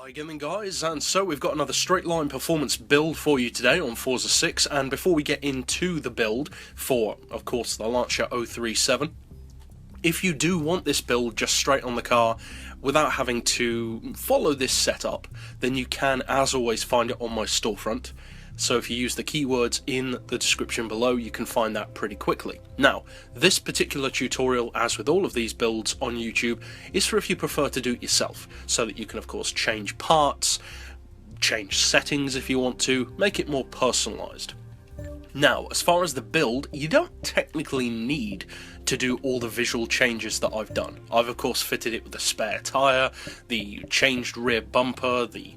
Hi again then guys, and so we've got another straight line performance build for you today on Forza 6, and before we get into the build for, of course, the Lancia 037, if you do want this build just straight on the car without having to follow this setup, then you can, as always, find it on my storefront. So if you use the keywords in the description below, you can find that pretty quickly. Now, this particular tutorial, as with all of these builds on YouTube, is for if you prefer to do it yourself, so that you can of course change parts, change settings if you want to, make it more personalised. Now, as far as the build, you don't technically need to do all the visual changes that I've done. I've of course fitted it with a spare tyre, the changed rear bumper, the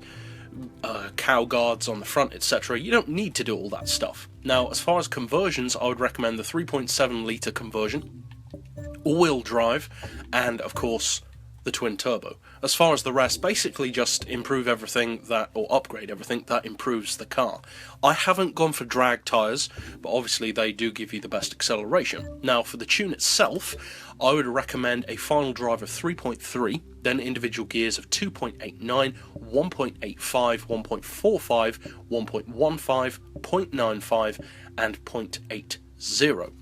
cow guards on the front, etc. You don't need to do all that stuff. Now, as far as conversions, I would recommend the 3.7 litre conversion, all-wheel drive, and of course the twin turbo. As far as the rest, basically just improve everything that, or upgrade everything that improves the car. I haven't gone for drag tyres, but obviously they do give you the best acceleration. Now, for the tune itself, I would recommend a final drive of 3.3, then individual gears of 2.89, 1.85, 1.45, 1.15, 0.95, and 0.80.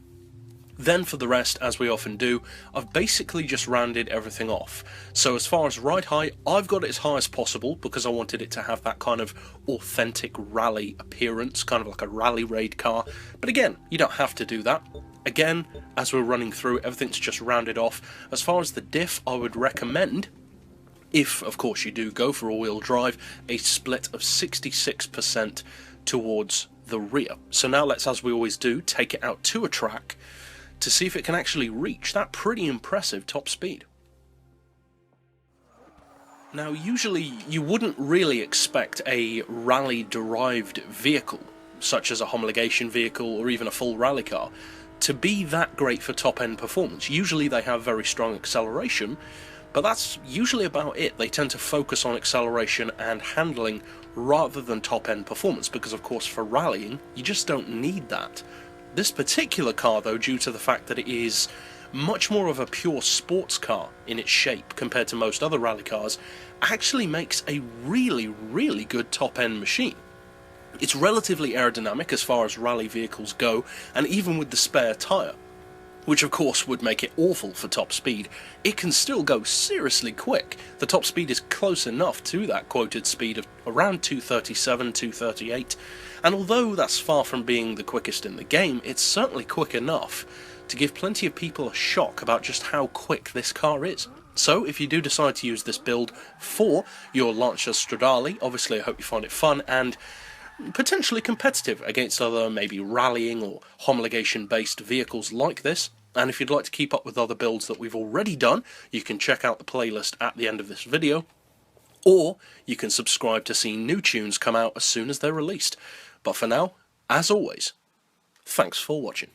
Then for the rest, as we often do, I've basically just rounded everything off. So as far as ride height, I've got it as high as possible because I wanted it to have that kind of authentic rally appearance, kind of like a rally-raid car. But again, you don't have to do that. Again, as we're running through, everything's just rounded off. As far as the diff, I would recommend, if of course you do go for all-wheel drive, a split of 66% towards the rear. So now let's, as we always do, take it out to a track to see if it can actually reach that pretty impressive top speed. Now, usually you wouldn't really expect a rally-derived vehicle, such as a homologation vehicle or even a full rally car, to be that great for top-end performance. Usually they have very strong acceleration, but that's usually about it. They tend to focus on acceleration and handling rather than top-end performance, because of course for rallying, you just don't need that. This particular car, though, due to the fact that it is much more of a pure sports car in its shape compared to most other rally cars, actually makes a really, really good top-end machine. It's relatively aerodynamic as far as rally vehicles go, and even with the spare tyre, which of course would make it awful for top speed, it can still go seriously quick. The top speed is close enough to that quoted speed of around 237, 238, and although that's far from being the quickest in the game, it's certainly quick enough to give plenty of people a shock about just how quick this car is. So if you do decide to use this build for your Lancia Stradale, obviously I hope you find it fun and potentially competitive against other maybe rallying or homologation based vehicles like this. And if you'd like to keep up with other builds that we've already done, you can check out the playlist at the end of this video, or you can subscribe to see new tunes come out as soon as they're released. But for now, as always, thanks for watching.